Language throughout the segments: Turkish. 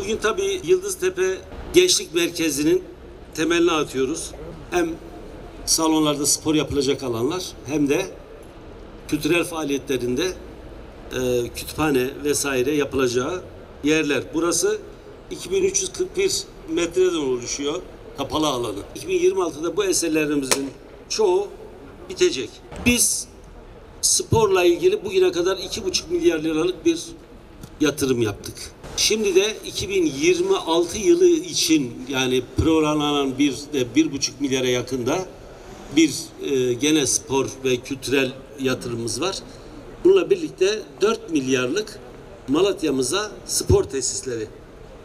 Bugün tabii Yıldıztepe Gençlik Merkezi'nin temelini atıyoruz. Hem salonlarda spor yapılacak alanlar hem de kültürel faaliyetlerinde kütüphane vesaire yapılacağı yerler. Burası 2341 metreden oluşuyor kapalı alanı. 2026'da bu eserlerimizin çoğu bitecek. Biz sporla ilgili bugüne kadar 2,5 milyar liralık bir yatırım yaptık. Şimdi de 2026 yılı için yani programlanan 1,5 milyara yakında bir gene spor ve kültürel yatırımımız var. Bununla birlikte 4 milyarlık Malatya'mıza spor tesisleri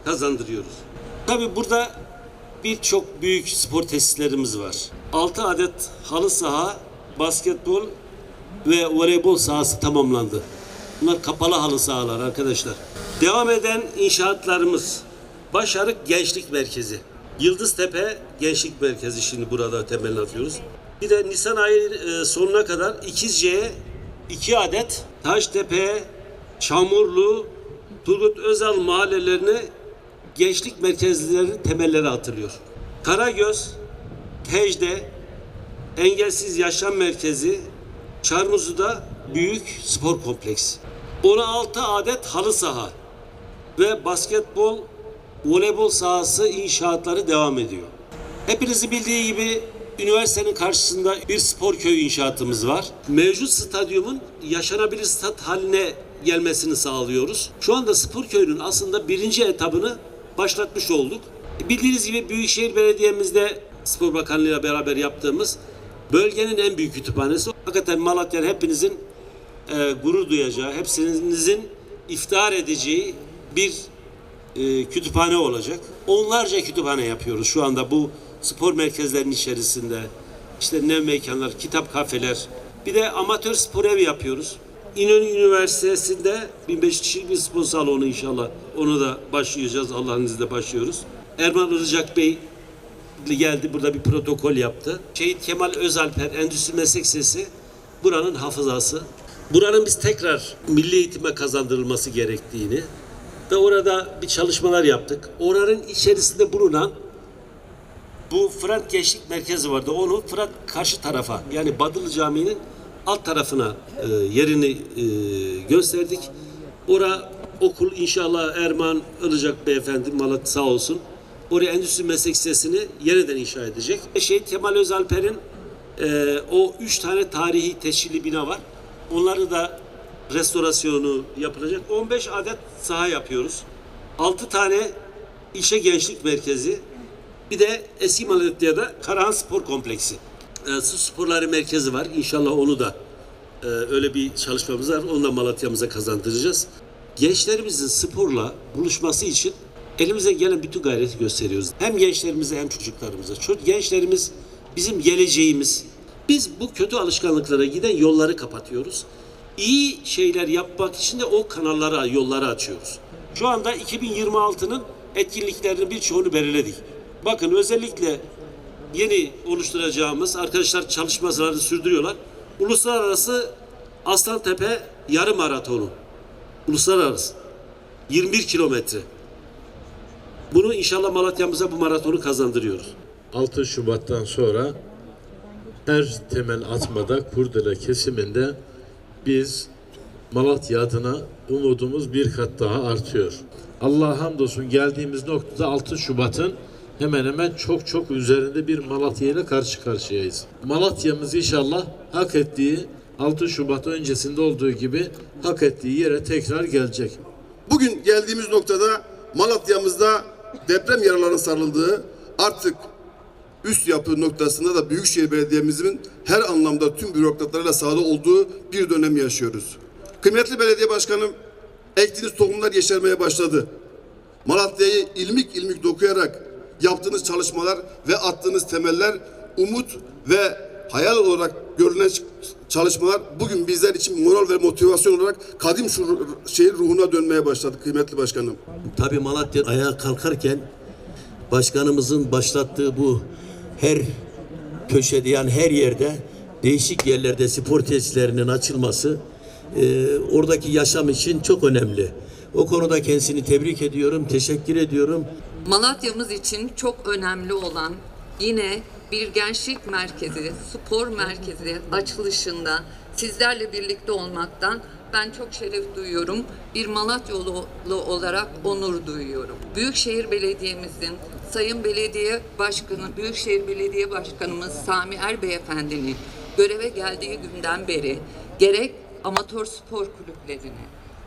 kazandırıyoruz. Tabii burada birçok büyük spor tesislerimiz var. 6 adet halı saha, basketbol ve voleybol sahası tamamlandı. Bunlar kapalı halı sahalar arkadaşlar. Devam eden inşaatlarımız Başarık Gençlik Merkezi. Yıldıztepe Gençlik Merkezi şimdi burada temelini atıyoruz. Bir de Nisan ayı sonuna kadar İkizce'ye 2 adet, Taştepe, Çamurlu, Turgut Özal mahallelerine gençlik merkezlerinin temelleri atılıyor. Karagöz, Tecde, Engelsiz Yaşam Merkezi, Çarmızu'da büyük spor kompleksi. 16 adet halı saha ve basketbol, voleybol sahası inşaatları devam ediyor. Hepinizin bildiği gibi üniversitenin karşısında bir spor köyü inşaatımız var. Mevcut stadyumun yaşanabilir stat haline gelmesini sağlıyoruz. Şu anda spor köyünün aslında birinci etabını başlatmış olduk. Bildiğiniz gibi Büyükşehir Belediye'mizde Spor Bakanlığı ile beraber yaptığımız bölgenin en büyük kütüphanesi. Hakikaten Malatya'nın hepinizin gurur duyacağı, hepsinizin iftihar edeceği bir kütüphane olacak. Onlarca kütüphane yapıyoruz şu anda bu spor merkezlerinin içerisinde. İşte nev mekanlar, kitap kafeler. Bir de amatör spor evi yapıyoruz. İnönü Üniversitesi'nde 1500 kişilik bir spor salonu inşallah. Onu da başlayacağız. Allah'ın izniyle başlıyoruz. Erman Ilıcak Bey geldi. Burada bir protokol yaptı. Şehit Kemal Özalper Endüstri Meslek Lisesi buranın hafızası. Buranın biz tekrar milli eğitime kazandırılması gerektiğini ve orada bir çalışmalar yaptık. Oranın içerisinde bulunan bu Fırat Gençlik Merkezi vardı. Onu Fırat karşı tarafa yani Badılı Camii'nin alt tarafına yerini gösterdik. Okul inşallah Erman Ilıcak Beyefendi Malatya sağ olsun. Oraya Endüstri Meslek Lisesi'ni yeniden inşa edecek. Şehit Kemal Özalper'in o 3 tane tarihi tescilli bina var. Onları da restorasyonu yapılacak. 15 adet saha yapıyoruz. 6 tane ilçe gençlik merkezi. Bir de eski Malatya'da Karahan Spor Kompleksi. Su sporları merkezi var. İnşallah onu da öyle bir çalışmamız var. Onu da Malatya'mıza kazandıracağız. Gençlerimizin sporla buluşması için elimize gelen bütün gayreti gösteriyoruz. Hem gençlerimize hem çocuklarımıza. Gençlerimiz bizim geleceğimiz. Biz bu kötü alışkanlıklara giden yolları kapatıyoruz. İyi şeyler yapmak için de o yolları açıyoruz. Şu anda 2026'nın etkinliklerinin birçoğunu belirledik. Bakın özellikle yeni oluşturacağımız arkadaşlar çalışmalarını sürdürüyorlar. Uluslararası Aslantepe Yarım Maratonu. Uluslararası. 21 kilometre. Bunu inşallah Malatya'mıza bu maratonu kazandırıyoruz. 6 Şubat'tan sonra her temel atmada kurdele kesiminde biz Malatya adına umudumuz bir kat daha artıyor. Allah'a hamdolsun geldiğimiz noktada 6 Şubat'ın hemen hemen çok üzerinde bir Malatya ile karşı karşıyayız. Malatya'mız inşallah hak ettiği 6 Şubat öncesinde olduğu gibi hak ettiği yere tekrar gelecek. Bugün geldiğimiz noktada Malatya'mızda deprem yaralarının sarıldığı artık üst yapı noktasında da Büyükşehir Belediye'mizin her anlamda tüm bürokratlarıyla sahada olduğu bir dönem yaşıyoruz. Kıymetli belediye başkanım, ektiğiniz tohumlar yeşermeye başladı. Malatya'yı ilmik dokuyarak yaptığınız çalışmalar ve attığınız temeller umut ve hayal olarak görülen çalışmalar bugün bizler için moral ve motivasyon olarak kadim şehir ruhuna dönmeye başladı kıymetli başkanım. Tabii Malatya ayağa kalkarken başkanımızın başlattığı bu her köşede yani her yerde değişik yerlerde spor tesislerinin açılması oradaki yaşam için çok önemli. O konuda kendisini tebrik ediyorum, teşekkür ediyorum. Malatya'mız için çok önemli olan yine bir gençlik merkezi, spor merkezi açılışında sizlerle birlikte olmaktan ben çok şeref duyuyorum. Bir Malatyalı olarak onur duyuyorum. Büyükşehir Belediye'mizin Sayın Belediye Başkanı, Büyükşehir Belediye Başkanımız Sami Erbeyefendi'nin göreve geldiği günden beri gerek amatör spor kulüplerini,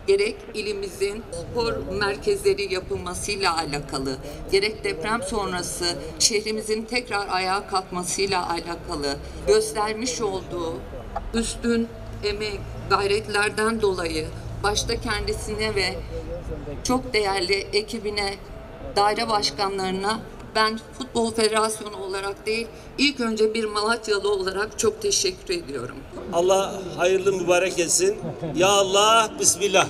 gerek ilimizin spor merkezleri yapılmasıyla alakalı, gerek deprem sonrası şehrimizin tekrar ayağa kalkmasıyla alakalı göstermiş olduğu üstün emek, gayretlerden dolayı başta kendisine ve çok değerli ekibine, daire başkanlarına ben Futbol Federasyonu olarak değil, ilk önce bir Malatyalı olarak çok teşekkür ediyorum. Allah hayırlı mübarek etsin. Ya Allah, Bismillah.